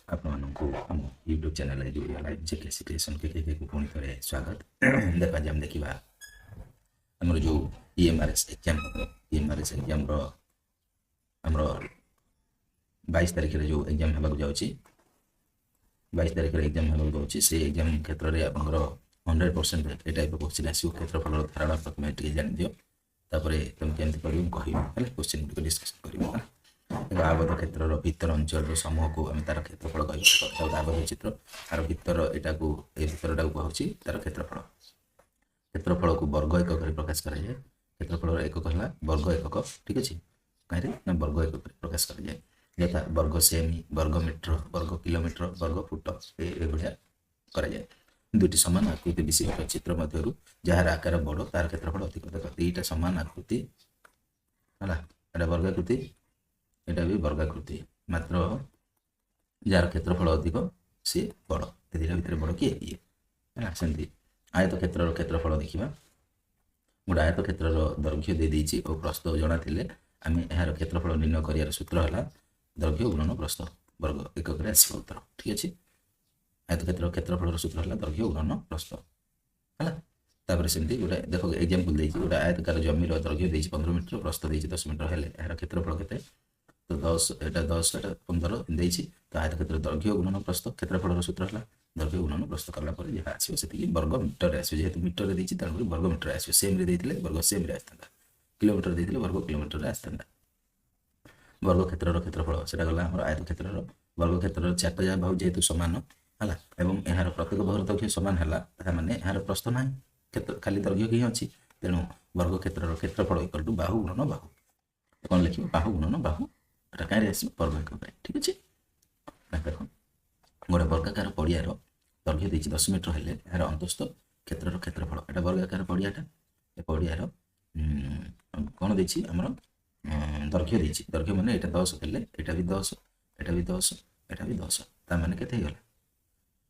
ଆପଣମାନଙ୍କୁ ଆମ ୟୁଟ୍ୟୁବ୍ ଚ୍ୟାନେଲରେ ଯେଉଁ ଲାଇଭ୍ ଜିକେସି କ୍ରିଏସନ୍ କେକୁ ପୁଣି ଥରେ ସ୍ୱାଗତ। ଦେଖ ଆଜି ଆମେ ଦେଖିବା ଆମର ଯେଉଁ ଇଏମ୍ଆର୍ଏସ୍ ଏକ୍ଜାମ୍ ହେବ। ଇଏମ୍ଆର୍ଏସ୍ ଏକ୍ଜାମ୍ର ଆମର 22 ତାରିଖରେ ଯେଉଁ ଏକ୍ଜାମ୍ ହେବାକୁ ଯାଉଛି, 22 ତାରିଖରେ ଏକ୍ଜାମ୍ ହେବାକୁ ଯାଉଛି, ସେଇ ଏକ୍ଜାମ୍ କ୍ଷେତ୍ରରେ ଆପଣଙ୍କର 100% ଏ ଟାଇପ୍ର କ୍ୱେଶ୍ଚିନ୍ ଆସିବ। କ୍ଷେତ୍ରଫଳର ଧାରଣା ପ୍ରଥମେ ଟିକେ ଜାଣିଦିଅ, ତାପରେ ତୁମେ କେମିତି କରିବ ମୁଁ କହିବି, ହେଲେ କ୍ୱେଶ୍ଚିନ୍ ଗୁଡ଼ିକ ଡିସ୍କସନ୍ କରିବ। ଏକ ଆବଦ୍ଧ କ୍ଷେତ୍ରର ଭିତର ଅଞ୍ଚଳର ସମୂହକୁ ଆମେ ତାର କ୍ଷେତ୍ରଫଳ କହିବା। ଆବଦ୍ଧ ଚିତ୍ର ତାର ଭିତର ଏଟାକୁ ଏ ଭିତରଟାକୁ କୁହାଉଛି ତାର କ୍ଷେତ୍ରଫଳ। କ୍ଷେତ୍ରଫଳକୁ ବର୍ଗ ଏକକରେ ପ୍ରକାଶ କରାଯାଏ। କ୍ଷେତ୍ରଫଳର ଏକକ ହେଲା ବର୍ଗ ଏକକ, ଠିକ୍ ଅଛି। କାହିଁରେ ନା ବର୍ଗ ଏକକରେ ପ୍ରକାଶ କରାଯାଏ, ଯଥା ବର୍ଗ ସେମି, ବର୍ଗ ମିଟର, ବର୍ଗ କିଲୋମିଟର, ବର୍ଗ ଫୁଟ ଏଭଳିଆ କରାଯାଏ। ଦୁଇଟି ସମାନ ଆକୃତି ବିଶିଷ୍ଟ ଚିତ୍ର ମଧ୍ୟରୁ ଯାହାର ଆକାର ବଡ଼ ତାର କ୍ଷେତ୍ରଫଳ ଅଧିକ। ଦେଖ ଦୁଇଟା ସମାନ ଆକୃତି ହେଲା, ଏଟା ବର୍ଗାକୃତି, ଏଟା ବି ବର୍ଗାକୃତି, ମାତ୍ର ଯାହାର କ୍ଷେତ୍ରଫଳ ଅଧିକ ସିଏ ବଡ଼। ଏ ଦୁଇଟା ଭିତରେ ବଡ଼ କିଏ? ଇଏ ହେଲା। ସେମିତି ଆୟତ କ୍ଷେତ୍ରର କ୍ଷେତ୍ରଫଳ ଦେଖିବା। ଗୋଟେ ଆୟତ କ୍ଷେତ୍ରର ଦୈର୍ଘ୍ୟ ଦେଇଛି ଓ ପ୍ରସ୍ଥ ଜଣାଥିଲେ ଆମେ ଏହାର କ୍ଷେତ୍ରଫଳ ନିର୍ଣ୍ଣୟ କରିବାର ସୂତ୍ର ହେଲା ଦୈର୍ଘ୍ୟ ଗୁଣନ ପ୍ରସ୍ଥ ବର୍ଗ ଏକକରେ ଆସିବ ଉତ୍ତର, ଠିକ୍ ଅଛି। ଆୟତ କ୍ଷେତ୍ରର କ୍ଷେତ୍ରଫଳର ସୂତ୍ର ହେଲା ଦୈର୍ଘ୍ୟ ଗୁଣନ ପ୍ରସ୍ଥ ହେଲା। ତାପରେ ସେମିତି ଗୋଟେ ଦେଖ ଏକ୍ଜାମ୍ପଲ୍ ଦେଇଛି, ଗୋଟେ ଆୟତକାର ଜମିର ଦୈର୍ଘ୍ୟ ଦେଇଛି 15 ମିଟର, ପ୍ରସ୍ଥ ଦେଇଛି 10 ମିଟର, ହେଲେ ଏହାର କ୍ଷେତ୍ରଫଳ କେତେ? ତ 10, ଏଟା 10, ଏଟା 15 ଦେଇଛି। ତ ଆୟତ କ୍ଷେତ୍ର ଦୈର୍ଘ୍ୟ ଗୁଣନ ପ୍ରସ୍ଥ କ୍ଷେତ୍ରଫଳର ସୂତ୍ର ହେଲା ଦୈର୍ଘ୍ୟ ଗୁଣନ ପ୍ରସ୍ଥ କଲା ପରେ ଯାହା ଆସିବ ସେତିକି ବର୍ଗ ମିଟରରେ ଆସିବ। ଯେହେତୁ ମିଟରରେ ଦେଇଛି ତେଣୁକରି ବର୍ଗ ମିଟରରେ ଆସିବ। ସେମ୍ରେ ଦେଇଥିଲେ ବର୍ଗ ସେମ୍ରେ ଆସିଥାନ୍ତା, କିଲୋମିଟର ଦେଇଥିଲେ ବର୍ଗ କିଲୋମିଟରରେ ଆସିଥାନ୍ତା। ବର୍ଗ କ୍ଷେତ୍ରର କ୍ଷେତ୍ରଫଳ ସେଟା ଗଲା ଆମର ଆୟତ କ୍ଷେତ୍ରର। ବର୍ଗ କ୍ଷେତ୍ରର 4ଟା ଯାକ ବାହୁ ଯେହେତୁ ସମାନ ହେଲା ଏବଂ ଏହାର ପ୍ରତ୍ୟେକ ବାହୁର ଦୈର୍ଘ୍ୟ ସମାନ ହେଲା, ତାହା ମାନେ ଏହାର ପ୍ରସ୍ଥ ନାହିଁ, ଖାଲି ଦୈର୍ଘ୍ୟ ହିଁ ଅଛି। ତେଣୁ ବର୍ଗ କ୍ଷେତ୍ରର କ୍ଷେତ୍ରଫଳ ଇକ୍ୱାଲ୍ ଟୁ ବାହୁ ଗୁଣନ ବାହୁ। କ'ଣ ଲେଖିବ? ବାହୁ ଗୁଣନ ବାହୁ। ଏଟା କାହିଁରେ ଆସିବ? ବର୍ଗ ଏକକରେ, ଠିକ୍ ଅଛି। ଦେଖ ଗୋଟେ ବର୍ଗାକାର ପଡ଼ିଆର ଦୈର୍ଘ୍ୟ ଦେଇଛି 10 ମିଟର, ହେଲେ ଏହାର ଅନ୍ତଃସ୍ଥ କ୍ଷେତ୍ରର କ୍ଷେତ୍ରଫଳ। ଏଟା ବର୍ଗାକାର ପଡ଼ିଆଟା, ଏ ପଡ଼ିଆର କ'ଣ ଦେଇଛି ଆମର ଦୈର୍ଘ୍ୟ ଦେଇଛି। ଦୈର୍ଘ୍ୟ ମାନେ ଏଇଟା 10 ହେଲେ ଏଇଟା ବି 10, ଏଇଟା ବି 10, ଏଇଟା ବି 10, ତା ମାନେ କେତେ ହେଇଗଲା?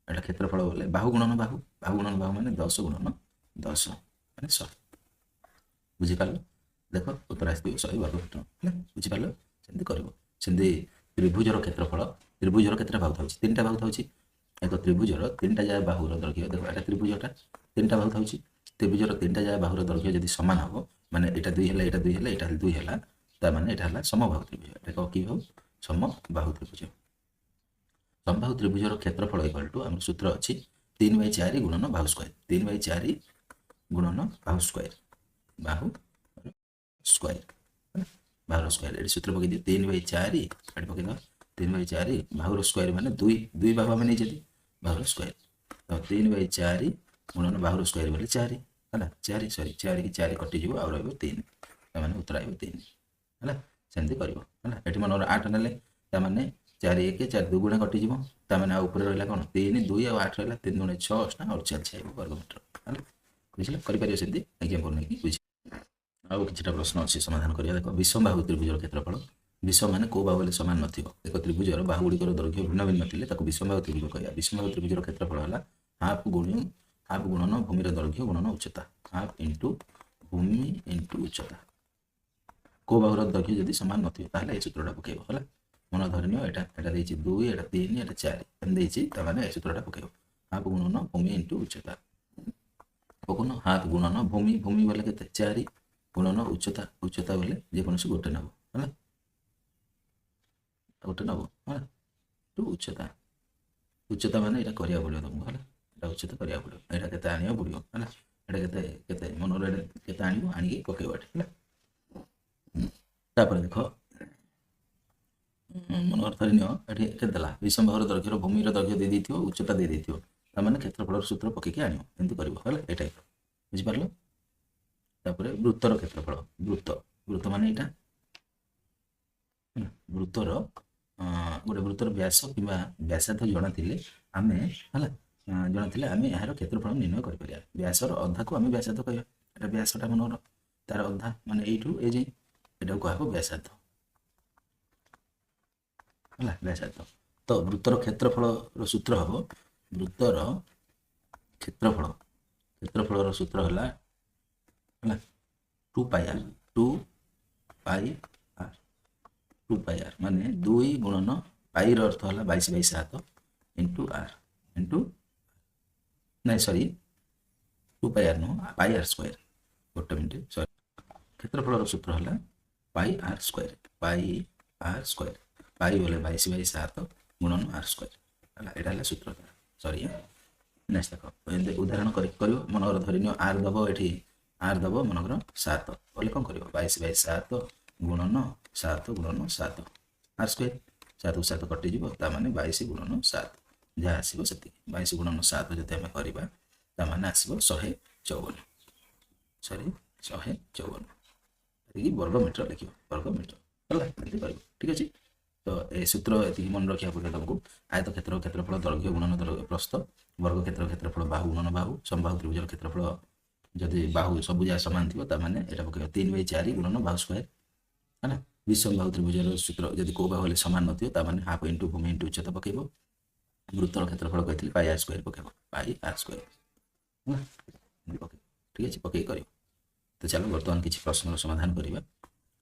ଏଇଟା କ୍ଷେତ୍ରଫଳ ଗଲେ ବାହୁ ଗୁଣନ ବାହୁ। ବାହୁ ଗୁଣନ ବାହୁ ମାନେ 10 ଗୁଣନ 10 ମାନେ 100। ବୁଝିପାରିଲ? ଦେଖ ଉତ୍ତର ଆସିଥିବ 100 ବର୍ଗ ମିଟର ହେଲା। ବୁଝିପାରିଲ? ସେମିତି କରିବ। ସେମିତି ତ୍ରିଭୁଜର କ୍ଷେତ୍ରଫଳ, ତ୍ରିଭୁଜର କେତେଟା ବାହୁ ଥାଉଛି? 3ଟା ବାହୁ ଥାଉଛି। ଏକ ତ୍ରିଭୁଜର 3ଟା ଯାକ ବାହୁର ଦୈର୍ଘ୍ୟ, ଦେଖ ଏଟା ତ୍ରିଭୁଜଟା 3ଟା ବାହୁ ଥାଉଛି। ତ୍ରିଭୁଜର 3ଟା ଯାକ ବାହୁର ଦୈର୍ଘ୍ୟ ଯଦି ସମାନ ହେବ, ମାନେ ଏଟା 2 ହେଲା, ଏଟା 2 ହେଲା, ଏଟା 2 ହେଲା, ତା ମାନେ ଏଟା ହେଲା ସମବାହୁ ତ୍ରିଭୁଜ। ଏଟା କି ବାହୁ? ସମବାହୁ ତ୍ରିଭୁଜ। ସମବାହୁ ତ୍ରିଭୁଜର କ୍ଷେତ୍ରଫଳ ଇକ୍ୱାଲ୍ ଟୁ ଆମର ସୂତ୍ର ଅଛି 3/4 ଗୁଣନ ବାହୁ ସ୍କୋୟାର। 3/4 ଗୁଣନ ବାହୁ ସ୍କୋୟାର, ବାହୁ ସ୍କୋୟାର, ବାହୁର ସ୍କୋୟାର। ଏଠି ସୂତ୍ର ପକେଇ ଦିଅ 3/4, ଏଠି ପକେଇଦେବା 3/4 ବାହୁର ସ୍କୋୟାର ମାନେ 2 ବାହୁ ଆମେ ନେଇଛନ୍ତି, ବାହୁର ସ୍କୋୟାର। ତ 3/4 ଗୁଣନ ବାହୁର ସ୍କୋୟାର ବୋଲେ 4 ହେଲା। 4 କି 4 କଟିଯିବ, ଆଉ ରହିବ 3, ତାମାନେ ଉତ୍ତର ଆସିବ 3 ହେଲା। ସେମିତି କରିବ ହେଲା। ଏଠି ମନେକର 8 ନେଲେ, ତାମାନେ 4 1 4 2 ଗୁଣା କଟିଯିବ, ତାମାନେ ଆଉ ଉପରେ ରହିଲା କ'ଣ? 3 2 ଆଉ 8 ରହିଲା, 3 2 6 ଅଷ୍ଟା ଆଉ 4 ଆସିବ ବର୍ଗ ମିଟର ହେଲା। ବୁଝିଲ? କରିପାରିବ ସେମିତି ଏକ୍ଜାମ୍ପଲ୍ ନେଇକି। ବୁଝି ଆଉ କିଛିଟା ପ୍ରଶ୍ନ ଅଛି ସମାଧାନ କରିବା। ଦେଖ ବିଷମବାହୁ ତ୍ରିଭୁଜର କ୍ଷେତ୍ରଫଳ। ବିଷମ ମାନେ କୋଉ ବାହୁ ହେଲେ ସମାନ ନଥିବ। ଏକ ତ୍ରିଭୁଜର ବାହୁ ଗୁଡ଼ିକର ଦୈର୍ଘ୍ୟ ଭିନ୍ନ ଭିନ୍ନ ଥିଲେ ତାକୁ ବିଷମବାହୁ ତ୍ରିଭୁଜ କହିବା। ବିଷମବାହୁ ତ୍ରିଭୁଜର କ୍ଷେତ୍ରଫଳ ହେଲା ହାଫ୍ ଗୁଣନ ଭୂମିର ଦୈର୍ଘ୍ୟ ଗୁଣନ ଉଚ୍ଚତା। ହାଫ୍ ଇଣ୍ଟୁ ଭୂମି ଇଣ୍ଟୁ ଉଚ୍ଚତା। କୋଉ ବାହୁର ଦୈର୍ଘ୍ୟ ଯଦି ସମାନ ନଥିବ ତାହେଲେ এই ସୂତ୍ରଟା ପକେଇବ ହେଲା। ମନେ ଧରିନିଅ ଏଟା ଦେଇଛି 2, ଏଟା 3, ଏଟା 4 ଏମିତି ଦେଇଛି, ତାମାନେ এই ସୂତ୍ରଟା ପକେଇବ। ହାଫ୍ ଗୁଣନ ଭୂମି ଇଣ୍ଟୁ ଉଚ୍ଚତା। ପକଉନ ହାଫ୍ ଗୁଣନ ଭୂମି, ଭୂମି ବୋଲେ କେତେ? 4 ଗୁଣନ ଉଚ୍ଚତା, ଉଚ୍ଚତା ବୋଲେ ଯେକୌଣସି ଗୋଟେ ନେବ ହେଲା, ଗୋଟେ ନେବ ହେଲା। ଟୁ ଉଚ୍ଚତା, ଉଚ୍ଚତା ମାନେ ଏଇଟା କରିବାକୁ ପଡ଼ିବ ତମକୁ ହେଲା। ଏଇଟା ଉଚ୍ଚତା କରିବାକୁ ପଡ଼ିବ, ଏଇଟା କେତେ ଆଣିବାକୁ ପଡ଼ିବ ହେଲା। ଏଇଟା କେତେ କେତେ ମନର ଏଇଟା କେତେ ଆଣିବ, ଆଣିକି ପକେଇବ ଏଠି ହେଲା। ତାପରେ ଦେଖ ମନର ଧରିନିଅ ଏଠି କେତେ ଦେଲା? ବିଷମବାହୁର ଦୈର୍ଘ୍ୟର ଭୂମିର ଦୈର୍ଘ୍ୟ ଦେଇଥିବ, ଉଚ୍ଚତା ଦେଇଥିବ, ତାମାନେ କ୍ଷେତ୍ରଫଳର ସୂତ୍ର ପକେଇକି ଆଣିବ। ଏମିତି କରିବ ହେଲା, ଏ ଟାଇପ୍ର। ବୁଝିପାରିଲ? ତାପରେ ବୃତ୍ତର କ୍ଷେତ୍ରଫଳ। ବୃତ୍ତ ମାନେ ଏଇଟା ବୃତ୍ତର ଗୋଟେ ବୃତ୍ତର ବ୍ୟାସ କିମ୍ବା ବ୍ୟାସାର୍ଧ ଜଣାଥିଲେ ଆମେ ହେଲା, ଜଣାଥିଲେ ଆମେ ଏହାର କ୍ଷେତ୍ରଫଳ ନିର୍ଣ୍ଣୟ କରିପାରିବା। ବ୍ୟାସର ଅଧାକୁ ଆମେ ବ୍ୟାସାର୍ଧ କହିବା। ଏଟା ବ୍ୟାସଟା ମନର, ତାର ଅଧା ମାନେ ଏଇଠୁ ଏ ଯାଏଁ, ଏଟାକୁ କୁହାହବ ବ୍ୟାସାର୍ଧ ହେଲା, ବ୍ୟାସାର୍ଧ। ତ ବୃତ୍ତର କ୍ଷେତ୍ରଫଳର ସୂତ୍ର ହବ, ବୃତ୍ତର କ୍ଷେତ୍ରଫଳର ସୂତ୍ର ହେଲା 2πr ମାନେ 2 ଗୁଣନ पाई अर्थ है 22/7 इंटू आर इंटू नहीं सॉरी 2πr नुह पाई आर स्क्वायर गोटे मिनट सॉरी क्षेत्रफल सूत्र है पाई आर स्क्वायर पाई बोले 22/7 गुणन आर स्क्वायर यहाँ सूत्र सॉरी नेक्स्ट देख उदाहरण कर मनकर धरनी आर दब ये आर दब मनकर 7 बोले कौन कर 22/7 गुणन 7 गुणन 7 आर स्क्वायर 7 को 7 कटिज मैंने 22 गुणन 7 जहाँ आसो से 22 गुणन 7 जो आम करवा आसो 154 सॉरी 154 वर्ग मीटर लिख वर्ग मीटर है ठीक अच्छे तो ये सूत्र ये मन रखा पड़े तुमको आयत क्षेत्र क्षेत्रफल दैर्घ्य गुणन प्रस्थ वर्ग क्षेत्र क्षेत्रफल बाहु गुणन बाहु समबाहु त्रिभुज क्षेत्रफल जदि बाहु सब जहाँ सामान थी ताने यहाँ पकड़ 3/4 गुणन बाहु स्क्वायर है ना विषमबाहु त्रिभुजर सूत्र जब कौ बाहु सामान नथी हाफ इंटू भूमि इंटू उच्चता पकेब वृत्तर क्षेत्रफल कहते पाई आर स्क्वायर पकेब पाई आर स्क्वायर ठीक अच्छे पकई कर तो चलो बर्तमान किसी प्रश्न समाधान करवा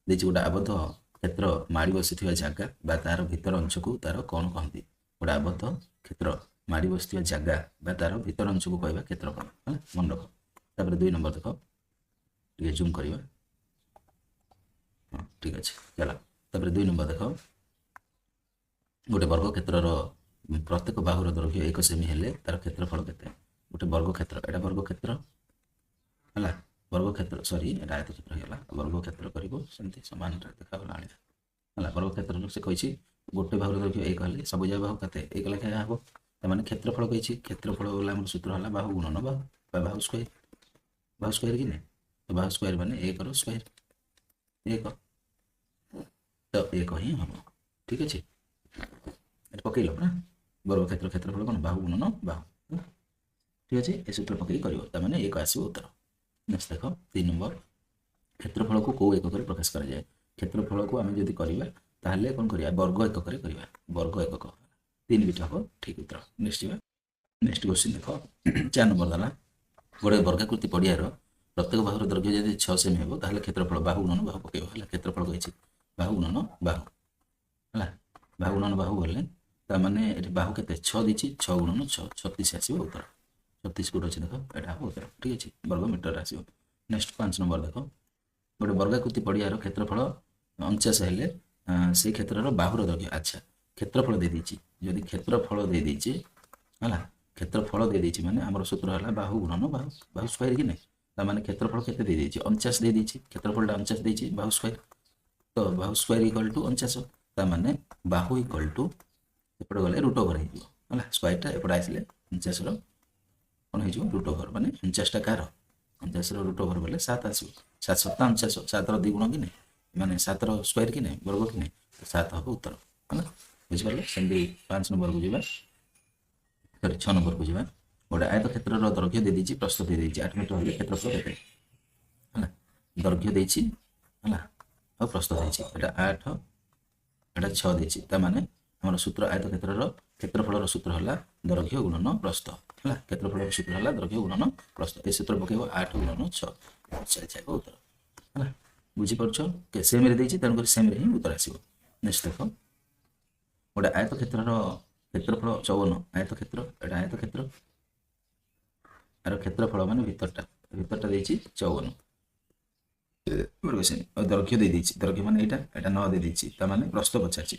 देखिए गोटे आबद्ध क्षेत्र माड़ी बसी जगह तार भीतर अंश को तार कौन कहती गोटे आबद्ध क्षेत्र माड़ी बसी जगह तार भीतर अंश को कहवा क्षेत्रफल है मन रख तापर 2 नंबर देख टे जूम करवा हाँ ठीक अच्छे चला तापर 2 नंबर देख गोटे वर्ग क्षेत्र प्रत्येक बाहुर दैर्घ्य 1 सेमी हेले तार क्षेत्रफल केते गोटे वर्ग क्षेत्र एटा वर्ग क्षेत्र है वर्ग क्षेत्र सॉरी आयत क्षेत्र होगा वर्ग क्षेत्र करमती सामान देखा है वर्ग क्षेत्र से कही गोटे बाहु दैर्घ्य 1 हेल्ले सब जगह बाहु के 1 लेखा हम ताने क्षेत्रफल कही क्षेत्रफल वाला आम सूत्र है बाहु गुणन बाहु स्क्वायर कि नहीं तो बाहु स्क्वायर माने 1 रो स्क्वायर 1 तो 1 ही हम ठीक अच्छे पकड़ ना वर्ग क्षेत्र क्षेत्रफल कौन बाहु गुणन बाहु ठीक अच्छे ये सूत्र पकड़ कर 1 आसो उत्तर नेक्स्ट देख 3 नंबर क्षेत्रफल को कौ एकक प्रकाश करा जाए क्षेत्रफल को आम जब करवा ताहले कौन करिया वर्ग एकक करवा वर्ग एकक 3 बिट हम ठीक उत्तर नेक्स्ट क्वेश्चन देख 4 नंबर दला गोटे वर्गाकृति पड़ियार प्रत्येक बाहुर दैर्घ्य जब 6 सेमी हे ताहले क्षेत्रफल बाहु गुणन बाहु पकेब है क्षेत्रफल कही बाहु गुणन बाहु है बाहु गुणन बाहु बोले ताने ये बाहु के 6 दी 6 गुणन 6 36 आसो उत्तर 36 कोट अच्छे देख यहाँ हम उत्तर ठीक अच्छे वर्ग मीटर आसो नेक्स्ट 5 नंबर देख गोटे वर्गाकृति पड़ियार क्षेत्रफल 49 हेल्ले से क्षेत्र बाहुर दैर्घ्य अच्छा क्षेत्रफल दे देछि जदि क्षेत्रफल दे देछि है क्षेत्रफल दे देछि माने हमर सूत्र है बाहु गुणन बाहु बाहु स्क्वायर कि नहीं ताने क्षेत्रफल केते दे देछि 49 दे देछि क्षेत्रफल 49 देछि बाहु स्क्वायर तो बाहु स्क्वायर इक्वल टू 49 ताने बाहु इक्वल टू एपटे गले रूट ओवर है स्क्वायरटा एपटे आसले 49 कौन हो रूट ओवर माने 49 कार 49 रूट ओवर बोले 7 आसो 7 7 49 7 द्विगुण कि नहीं माने 7 स्क्वायर कि नहीं वर्ग कि नहीं तो 7 हम उत्तर है बुझिपारे सेमती 5 नंबर को जावा सॉरी 6 नंबर को जावा गोटे आयत क्षेत्र दैर्घ्य दे दीजिए प्रस्थ दे दीजिए 8 मीटर हेल्ले क्षेत्रफल केते है दैर्घ्य देछि है और प्रस्थ देछि एटा 8 एटा 6 देछि ता माने हमर सूत्र आयत क्षेत्र क्षेत्रफल सूत्र है दैर्घ्य गुणन प्रस्थ है क्षेत्रफल सूत्र है दैर्घ्य गुणन प्रस्थ ए सूत्र पकेब 8 गुणन 6 चल उत्तर है बुझीपार सेम रे तेणुक सेम रे ही उत्तर आसो नेक्स्ट देख गोटे आयत क्षेत्र क्षेत्रफल 54 आयत क्षेत्र एटा आयत क्षेत्र आर क्षेत्रफल माने भीतरटा देछि 54 दैर्घ्य दे देछि दैर्घ्य माने एटा 9 दे देछि ता माने प्रस्थ पचाछि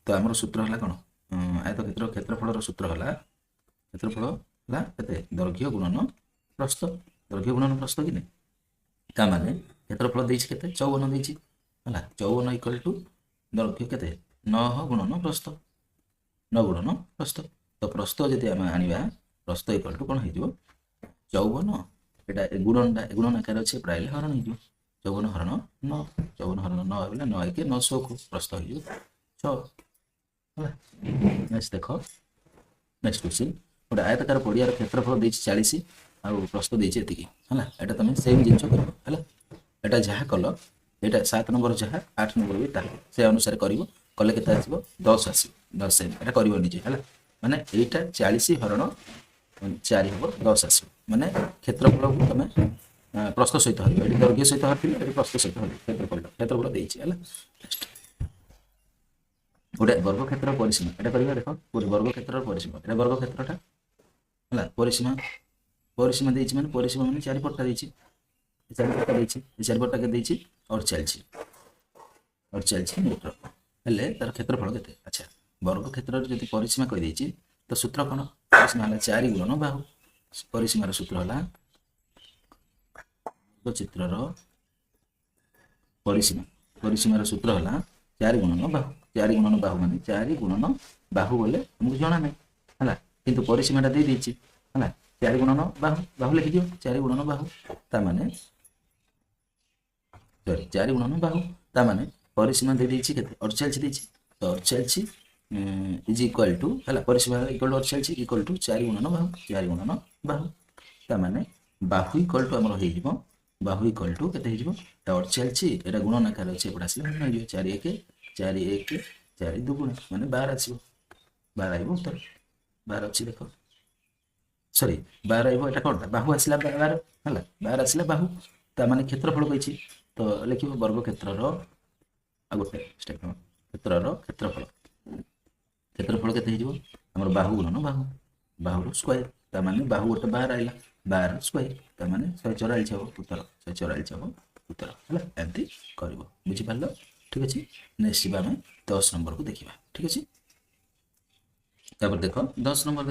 तो आमर सूत्र है कौन आयत क्षेत्र क्षेत्रफल सूत्र है क्षेत्रफल है केते दैर्घ्य गुणन प्रस्थ दैर्घ्य गुणन प्रस्थ कि नहीं ता माने क्षेत्रफल देछि केते 54 देछि है 54 इक्वल टू दैर्घ्य केते 9 गुणन प्रस्थ 9 गुणन प्रस्थ तो प्रस्थ जदि आम आनिबा प्रस्थ इक्वल टू कौन हो 54 एटा गुणन आकार अच्छे प्राय हरण हो 54 हरण 9 54 हरण 9 बोले 9 के 900 को प्रस्थ हो 6 नेक्स्ट देख नेक्स्ट क्वेश्चन गोटे आयतकार पड़ियार क्षेत्रफल देछि 40 आउ प्रस्थ देछि एतिकी है एटा तुम सेम जिनिस कर है एटा जहाँ कल एटा 7 नंबर जहाँ 8 नंबर भी ताहा से अनुसार करिवो कले केते आसीबो 10 आसीबो 10 सेम एटा करिवो निजे है माने एटा 40 हरण 4 हबो 10 आसीबो माने क्षेत्रफल को तुम प्रस्थ सहित हरिबो एटी दैर्घ्य सहित हरथिले एटी प्रस्थ सहित हरिबो क्षेत्रफल देछि है नेक्स्ट गोटे वर्गक्षेत्र परिसीमा एटा करबा देखो गोटे वर्गक्षेत्र परिसीमा एटा वर्गक्षेत्रटा हला परिसीमा परिसीमा देछि माने परिसीमा माने चारि पट्टा देछि चारि पट्टा देछि चारि पट्टा के देछि और चलछि मीटर हेले तार क्षेत्रफल केते अच्छा वर्गक्षेत्र जदि परिसीमा कहि देछि तो सूत्र कोन परिसीमा हला 4 गुणन बाहु परिसीमार सूत्र हला वर्गक्षेत्रर परिसीमा परिसीमार सूत्र हला 4 गुणन बाहु 4 गुणन बाहु माने 4 गुणन बाहु बोले हमको जणा नै हला किंतु परिसीमाटा दे देछि हला 4 गुणन बाहु बाहु लिखि दियो 4 गुणन बाहु ता माने सॉरी 4 गुणन बाहु ता माने परिसीमा दे देछि केते 48 देछि तो 48 इज इक्वल टू हला परिसीमा इक्वल टू 48 इक्वल टू 4 गुणन बाहु ता माने बाहु इक्वल टू हमर हे जिवो बाहु इक्वल टू केते हे जिवो 48 एटा गुणन आकार अछि एपटा आसी नै जो 4 1 4 2 गुण माने 12 आसीबो 12 आइबो उत्तर 12 अछि देखो सॉरी 12 आइबो एटा कोनटा बाहु आसीला 12 हला 12 आसीला बाहु ता माने क्षेत्रफल कहिछि तो लिखिबो वर्ग क्षेत्रर आ गोटे स्टेप क्षेत्रफल केते हे जिवो हमर बाहु गुणन बाहु स्क्वायर ता माने बाहु गोटे 12 आइला 12 स्क्वायर ता माने 144 हो उत्तर 144 हो उत्तर हला एंती करबो बुझि पालो ठीक अछि नेक्स्ट जीवा में 10 नंबर को देखिबा ठीक अछि तापर देखो 10 नंबर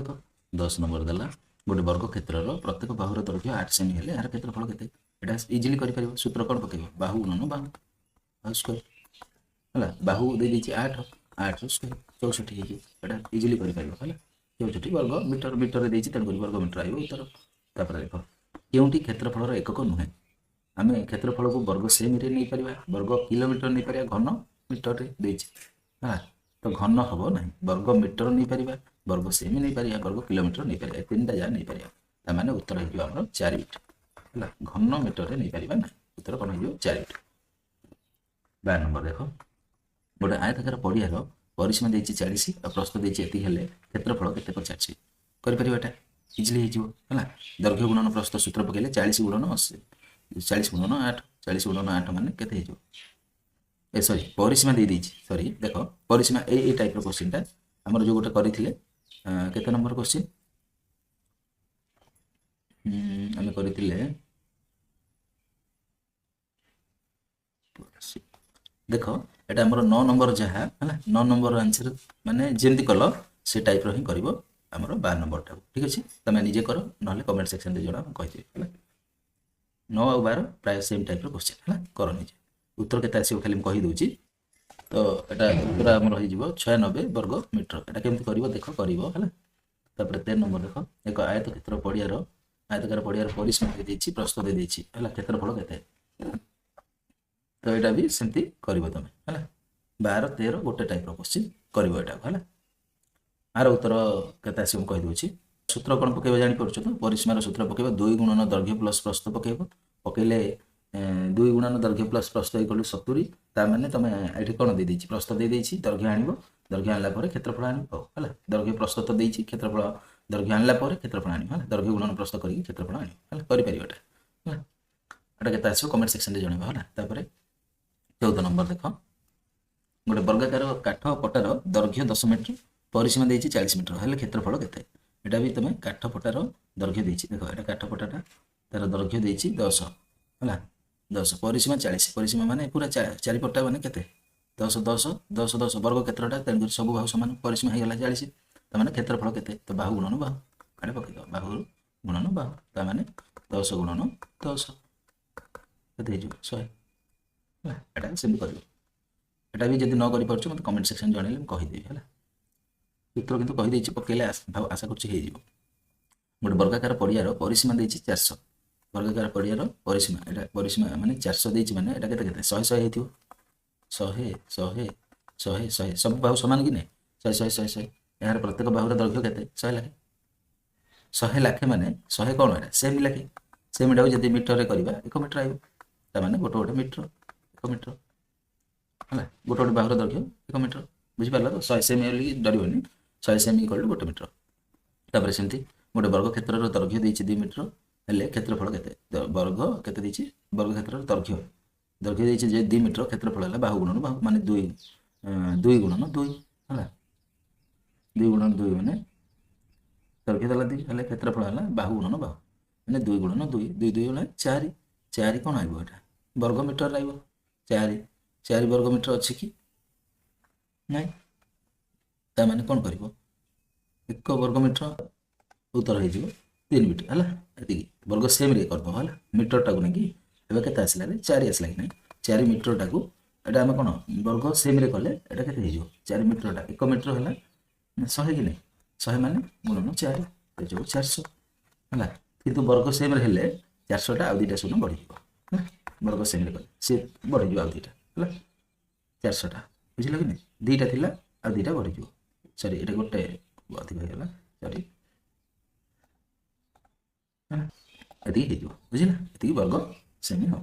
देला गोटे वर्ग क्षेत्रर प्रत्येक बाहुर दैर्घ्य 8 सेमी हेले यार क्षेत्रफल केते एटा इजीली करि परिबो सूत्र कोन पकेबो बाहु गुणन बाहु स्क्वायर हला बाहु दे दिछि 8 स्क्वायर 64 हे जे एटा इजीली करि परिबो हला 64 वर्ग मीटर रे देछि तन वर्ग मीटर आइबो उत्तर तापर देखो केउंटी क्षेत्रफलर एकक नुहे आमे क्षेत्रफल को वर्ग सेमी रे नै परिबा वर्ग किलोमीटर नै परिबा घन मीटर रे देछि हां तो घन हबो नै वर्ग मीटर नै परिबा वर्ग सेमी नै परिबा वर्ग किलोमीटर नै परिबा तीनटा जा नै परिबा ता माने उत्तर हे हमर 4 मीटर हला घन मीटर रे नै परिबा नै उत्तर कोन हे 4 मीटर 12 नंबर देखो गोटे आयताकार पड़ियार परिसीमा देछि 40 और प्रस्थ देछि एति हेले क्षेत्रफल केते पचाछि करि परिबा एटा इजीली हे जिवो हला दैर्घ्य गुणन प्रस्थ सूत्र पकेले 40 गुणन 80 40 गुणन 8 40 गुणन 8 माने केते हे जिवो ए सॉरी परिसीमा दे देछि सॉरी देखो परिसीमा ए टाइप रो क्वेश्चन ता हमर जो गोटे करिथिले केते नंबर क्वेश्चन हम करिथिले देखो एटा हमर 9 नंबर जहा हला 9 नंबर आंसर माने जेंति कलो से टाइप रो ही करबो हमर 12 नंबर टा ठीक अछि तमे निजे करो नहले कमेंट सेक्शन रे जोडा कहि दे हला 9 और 12 प्राय सेम टाइप रो क्वेश्चन हला करो निजे उत्तर केते आसी खाली कहि दोछि तो एटा पूरा हमर होई जिवो 96 वर्ग मीटर एटा केमति करबो देखो करबो हला तापर 13 नंबर देखो एक आयत क्षेत्र पड़ियार आयतकार पड़ियार परिसीमा दे देछि प्रस्थ दे देछि हला क्षेत्रफल केते तो एटा भी सेमती करबो तमे हला 12 13 गोटे टाइप रो क्वेश्चन करबो एटा हला आर उत्तर केते आसी कहि दोछि सूत्र कोन पकेबो जानि परछु तो परिसीमार सूत्र पकेबो 2 गुणन दैर्घ्य प्लस प्रस्थ पकेबो पकेले 2 गुणन दैर्घ्य प्लस प्रस्थ इक्वल टू 70 ता माने तमे एठी कोन दे देछि प्रस्थ दे देछि दैर्घ्य आनिबो दैर्घ्य आनला परे क्षेत्रफल आनिबो हला दैर्घ्य प्रस्थ तो देछि क्षेत्रफल दैर्घ्य आनला परे क्षेत्रफल आनिबो हला दैर्घ्य गुणन प्रस्थ करी क्षेत्रफल आनिबो हला करि परिबो एटा हला एटा केते आसी कमेंट सेक्शन रे जणैबो हला तापरे 14 नंबर देखो गोटे वर्गाकार काठ पटार दैर्घ्य 10 मीटर परिसीमा देछि 40 मीटर हेले क्षेत्रफल केते एटा भी तमे काठ पटार दैर्घ्य देछि देखो एटा काठ पटाटा तार दैर्घ्य देछि 10 हला 10 परिसीमा 40 परिसीमा माने पूरा चारि पट्टा माने केते 10 10 10 10 वर्ग क्षेत्रटा तन सब बाहु समान परिसीमा हे गेला 40 त माने क्षेत्रफल केते तो बाहु गुणन बाहु काडे पकै दो बाहु गुणन बाहु त माने 10 गुणन 10 केते हे जो 100 एटा सेम करियो एटा भी जदि न करि परछु मते कमेंट सेक्शन जणैले म कहि देबी हला उत्तर किंतु कहि देछि पकेले आशा करछि हे जिवो गोटे वर्गाकार पड़ियार परिसीमा देछि 400 वर्गाकार पड़ियार परिसीमा एटा परिसीमा माने 400 देछि माने एटा केते केते 100 100 हेतियो 100 100 100 100 सब बाहु समान कि नै 100 100 100 यार प्रत्येक बाहुर दैर्घ्य केते 100 लाख 100 लाख माने 100 कोन एटा सेमी लाख सेमी डाउ जदि मीटर रे करबा 1 मीटर आइबो त माने गोटे गोटे मीटर 1 मीटर हला गोटे गोटे बाहुर दैर्घ्य 1 मीटर बुझि पारला तो 100 सेमी होली डरिबोनी 100 सेमी इक्वल टू 1 मीटर तापर सेमती गोटे वर्ग क्षेत्र रो दैर्घ्य देछि 2 मीटर हेले क्षेत्रफल केते वर्ग केते देछि वर्ग क्षेत्र दैर्घ्य देछि जे 2 मीटर क्षेत्रफल हला बाहु गुणन बाहु माने 2 2 गुणन 2 है 2 गुणन 2 मैंने दर्घ्य देला 2 हेले क्षेत्रफल है बाहु गुणन बाहु मैंने 2 गुणन 2 2 2 है 4 4 कौन आइब एटा वर्ग मीटर आइब 4 4 वर्ग मीटर अच्छी कि नहीं ता माने कौन करिवो 1 वर्ग मीटर उत्तर हो 3 मीटर है ये वर्ग सेम रे कर दो है मीटर टाक नहीं कि एवं के आसला 4 आसला कि नहीं 4 मीटर टाक एटा आम कौन वर्ग सेम रे कले एटा के 4 मीटर टा 1 मीटर है 100 कि नहीं 100 माने गुणन 4 जो 400 है किंतु वर्ग सेम रे हेले 400 टा आ दुटा शून्य बढ़ी वर्ग सेम रे कले सी बढ़ी आ दुटा है 400 टा बुझल कि नहीं दुटा थिला आ दुटा बढ़ी सॉरी ये गोटे अधिक हो गला सॉरी ये बुझल ये वर्ग सेमी हम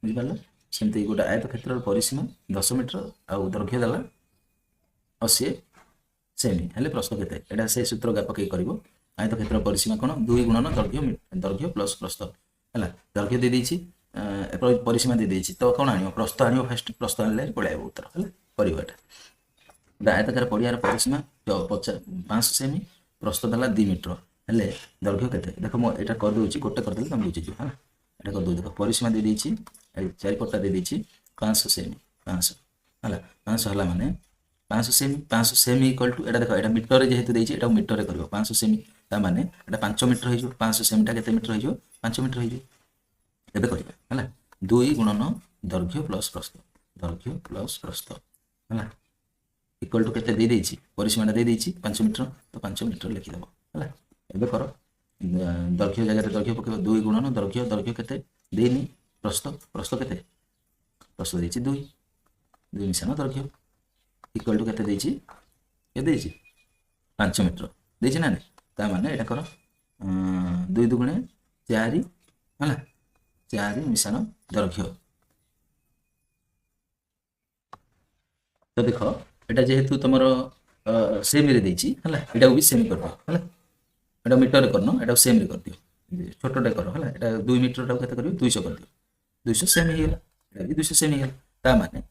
बुझिपार सेमती गोटे आयत क्षेत्र परिसीमा 10 मीटर आउ दर्घ्य देला 80 सेमी हेले प्रस्थ केते एटा से सूत्र गा पकई करबो आयत क्षेत्र परिसीमा कोन 2 गुणन दर्घ्य प्लस प्रस्थ हैला दर्घ्य दे देछि परिसीमा दे देछि तो कोन आनियो प्रस्थ आनियो फर्स्ट प्रस्थ आनले पळाइबो उत्तर हैला परिबो एटा आयतकार पड़ियार परिसीमा 500 सेमी प्रस्थ देला 2 मीटर हेले दर्घ्य केते देखो मो एटा कर दोछि गोटे कर देले तुम बुझि जो हैला एटा कर दो देखो परिसीमा दे देछि चारि पट्टा दे देछि 500 सेमी 500 हैला 500 हला माने 500 सेमी इक्वल टू एटा देखो एटा मीटर रे जेहेतु देछि एटा मीटर रे करबो 500 सेमी ता माने एटा 5 मीटर हो जो 500 सेमी टा केते मीटर हो जो 5 मीटर हो जो एबे करबा हैला 2 गुणन दर्घ्य प्लस प्रस्थ हैला इक्वल टू केते दे देछि परिसीमा दे देछि 5 मीटर तो 5 मीटर लिखि दबो हैला एबे करो दर्घ्य जगह दर्घ्य पकेबो 2 गुणन दर्घ्य केते देनी प्रस्थ केते प्रस्थ देछि 2 मिशन दर्घ्य इक्वल टू केते देछि के देछि 5 मीटर देछि ना ता माने एटा करो 2 दुगुणे 4 हैला 4 मिशन दर्घ्य तो देखो एटा जेहेतु तुमरो सेमी रे देछि हैला एटा भी सेमी करबो हैला एटा मीटर करनो एटा सेम रे कर दियो छोटोटा कर हैला एटा 2 मीटर टा केते करियो 200 कर दियो 200 सेम हेला एटा भी 200 सेम हेला ता माने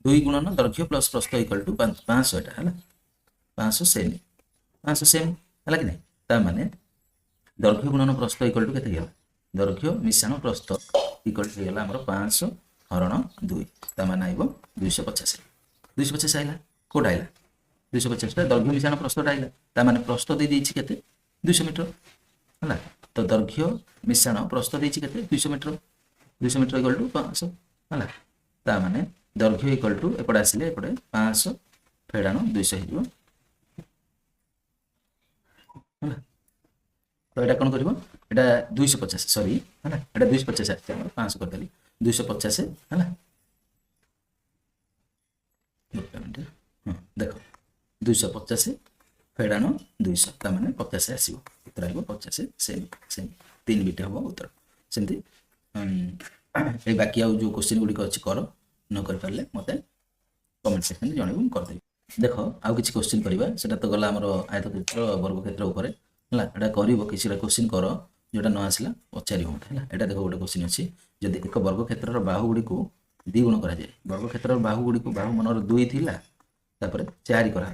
2 गुणन दर्घ्य प्लस प्रस्थ इक्वल टू 500 एटा हैला 500 सेम हैला कि नहीं ता माने दर्घ्य गुणन प्रस्थ इक्वल टू केते हेला दर्घ्य मिश्रण प्रस्थ इक्वल टू हेला हमर 500 हरण 2 ता माने आइबो 250 आइला कोड आइला 250 टा दर्घ्य मिश्रण प्रस्थ आइला ता माने प्रस्थ दे देछि केते 200 मीटर है तो दर्घ्य मिश्रण प्रस्थ देछि केते 200 मीटर इक्वल टू 500 है ता माने दर्घ्य इक्वल टू एपटे आसिले एपटे 500 फेडानो 200 हिजो है तो एटा कोन करबो एटा 250 सॉरी है एटा 250 आछि हमर 500 कर देली 250 है देखो 250 फेडानो 200 ता माने 50 आसीबो उत्तर आइबो 50 सेम 3 बिट हबो उत्तर सेमती ए बाकी आ जो क्वेश्चन गुडी अछि करो न कर परले मते कमेंट सेक्शन जणेबो कर देबी देखो आ किछि क्वेश्चन करबा सेटा तो गला हमर आयतक्षेत्र वर्ग क्षेत्र ऊपर हला एटा करिवो किछि क्वेश्चन करो जोटा न आसला पचारि हो हला एटा देखो गोटे क्वेश्चन अछि जदि एक वर्ग क्षेत्रर बाहु गुडी को 2 गुण करा जाय वर्ग क्षेत्रर बाहु गुडी को बाहु मनर 2 थिला तापर 4 करा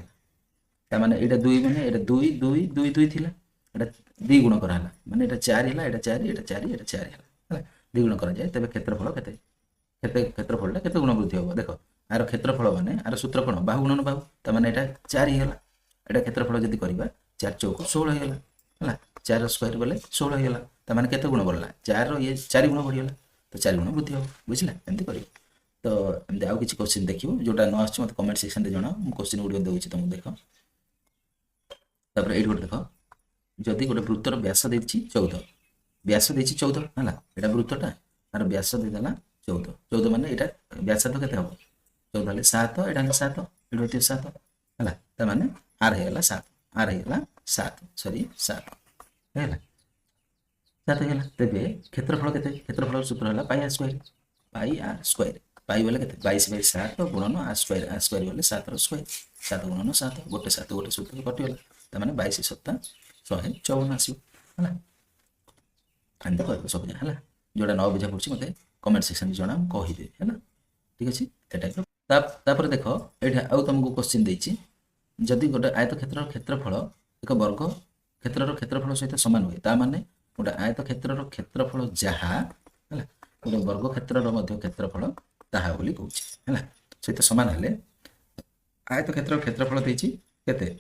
ता माने एटा 2 माने एटा 2 2 2 2 थिला एटा 2 गुण करा हला माने एटा 4 हला एटा 4 एटा 4 एटा 4 हला 2 गुण करा जाय तबे क्षेत्रफल क्षेत्रफलटा केते गुण वृद्धि होबो देखो आर क्षेत्रफल माने आर सूत्र कोन बाहु गुणन बाहु ता माने एटा 4 हला एटा क्षेत्रफल जदी करबा 4 चौक 16 हला हला 4 स्क्वायर बोले 16 हला ता माने केते गुण बढ़ला 4 रो ये 4 गुण बढ़ियला तो 4 गुण वृद्धि होबो बुझिला एंती करियो तो एंती आउ किछि क्वेश्चन देखियो जोटा न आछ मते कमेंट सेक्शन रे जणा हम क्वेश्चन गुडी देउछि तुम देखो तापर एट गोटे देख जदि गोटे वृत्तर व्यास देछि 14 व्यास देछि 14 हला एटा वृत्तटा आर व्यास देला 14 माने एटा व्यास तो केते हबो 14 हले 7 एटा 7 एटा 7 हला त माने आर हेला 7 सॉरी 7 हेला 7 हेला तबे क्षेत्रफल केते क्षेत्रफल सूत्र हला पाई आर स्क्वायर पाई बोले केते 22/7 गुणन आर स्क्वायर बोले 7 रो स्क्वायर 7 गुणन 7 गोटे सूत्र कटि होला त माने 22 7 154 आसी हला अंत कर सब हला जोडा न बुझा पड़छि मते कमेंट सेक्शन में जणा कहि दे हला ठीक अछि एटा तापर देखो एठा आउ तुमको क्वेश्चन देछि जदि गोटे आयतक्षेत्र क्षेत्रफल एक वर्ग क्षेत्र क्षेत्रफल सहित सामान हुए ताने गोटे आयतक्षेत्र क्षेत्रफल जहा है गोटे वर्ग क्षेत्र क्षेत्रफल ताहा बोली कहूँ है सहित सामान हेले आयतक्षेत्र क्षेत्रफल देती केते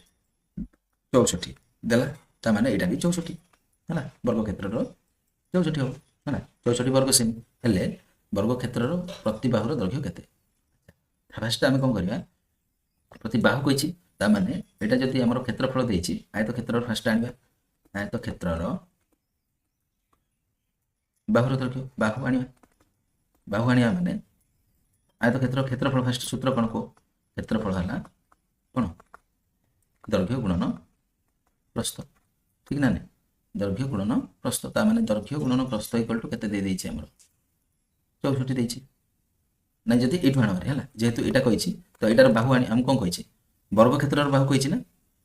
64 देला ताने एटा भी 64 है वर्ग क्षेत्र 64 हो है 64 वर्ग सेमी हेले वर्ग क्षेत्र प्रति बाहुर दैर्घ्य केते फास्ट आम कौन करवा प्रति बाहु कही ताने एटा जदि आमर क्षेत्रफल देती आयतक्षेत्र फास्ट आने आयतक्षेत्र बाहुर दैर्घ्य बाहु आने माने आयतक्षेत्र क्षेत्रफल फास्ट सूत्र कौन को क्षेत्रफल है कौन दैर्घ्य गुणन प्रस्थ ठीक ना दैर्घ्य गुणन प्रस्थ ताने दैर्घ्य गुणन प्रस्थ इक्वल टू केते दे देछि हमर 64 देछि ना जदि एठु आनबार है जेहेतु एटा कहिछि तो एटार बाहु आनी हम कोन कहिछि वर्ग क्षेत्रर बाहु कहिछि ना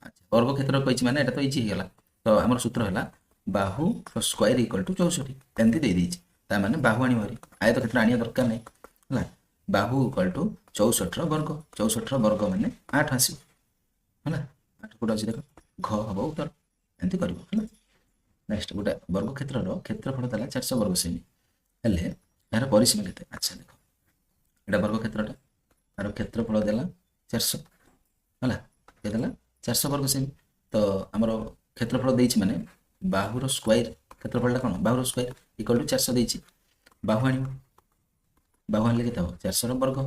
अच्छा वर्ग क्षेत्र कहिछि माने एटा तो इजी हेला तो हमर सूत्र हैला बाहु स्क्वायर इक्वल टू 64 एंती दे देछि ता माने बाहु आनी मारी आयत क्षेत्र आनिया दरकार नै हैला बाहु इक्वल टू 64 वर्ग 64 वर्ग माने 8 आसी हैला 8 कोड अछि देखो घ हबो उत्तर एंती करबो हैला नेक्स्ट गोटे वर्ग क्षेत्रर क्षेत्रफल तला 400 वर्ग सेमी हेले यार परिसीमा केते अच्छा देखो एटा वर्ग क्षेत्रटा तार क्षेत्रफल देला 400 हैला के देला 400 वर्ग सेमी तो हमर क्षेत्रफल देछि माने बाहुर स्क्वायर क्षेत्रफलटा कोन बाहुर स्क्वायर इक्वल टू 400 देछि बाहु आनी बाहु आनले केते हो 400 वर्ग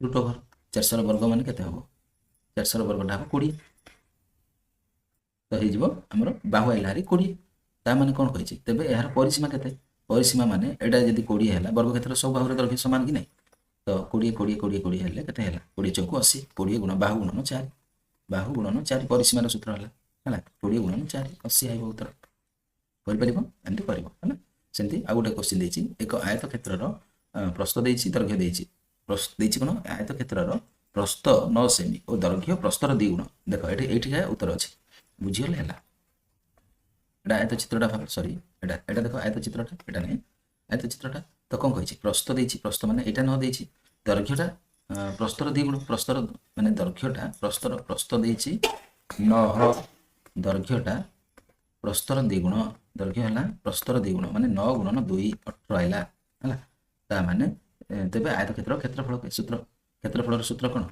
रूट ओवर 400 वर्ग माने केते हो 400 वर्गटा हो 20 तो हे जिवो हमर बाहु आइला हारी 20 ता माने कोन कहिछि तबे यार परिसीमा केते परिसीमा माने एटा जदि 20 हैला वर्ग क्षेत्र सब बाहुर दैर्घ्य समान कि नै तो 20 20 20 20 हेले केते हैला 20 चौको 80 20 गुण बाहु गुणन 4 बाहु गुणन 4 परिसीमार सूत्र हैला हैला 20 गुणन 4 80 आइबो उत्तर करि परिबो एंती परिबो हैला सेंती आ गोटे क्वेश्चन देछि एक आयत क्षेत्रर प्रस्थ देछि दैर्घ्य देछि प्रस्थ देछि कोन आयत क्षेत्रर प्रस्थ 9 सेमी और दैर्घ्य प्रस्थर 2 गुण देखो एठी एठी उत्तर अछि बुझियले हैला एटा आयत चित्रटा सॉरी एटा देखो आयत चित्रटा एटा नै आयत चित्रटा तो कौन कही प्रस्थ देछि प्रस्थ माने एटा न देछि दैर्घ्यटा प्रस्थर 2 गुण प्रस्थर माने दैर्घ्यटा प्रस्थर प्रस्थ देछि 9 दैर्घ्यटा प्रस्थर 2 गुण दैर्घ्य हला प्रस्थर 2 गुण माने 9 गुणन 2 18 आइला हला ता माने तबे आयत क्षेत्रफल के सूत्र क्षेत्रफलर सूत्र कोन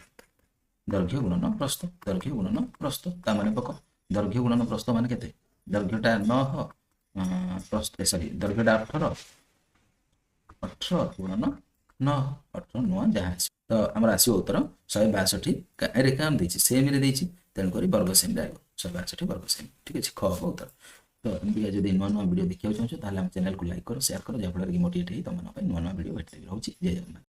दैर्घ्य गुणन प्रस्थ ता माने पक दैर्घ्य गुणन प्रस्थ माने केते दैर्घ्यटा 9 प्रस्थ सॉरी दैर्घ्यटा 18 गुणन 9 18 9 जहाँ तो आमर आसो उत्तर 162 रे काम देछि सेमी रे देछि तेन करी वर्ग सेमी रे 162 वर्ग सेमी ठीक अछि ख हो उत्तर तो एमबी जदी नवा नवा वीडियो देखियो चाहछो ताले हम चैनल को लाइक करो शेयर करो जे फल रे मोटिवेट हे तमन नुआ नुआ वीडियो भेटते रहउछि जय जगन्नाथ।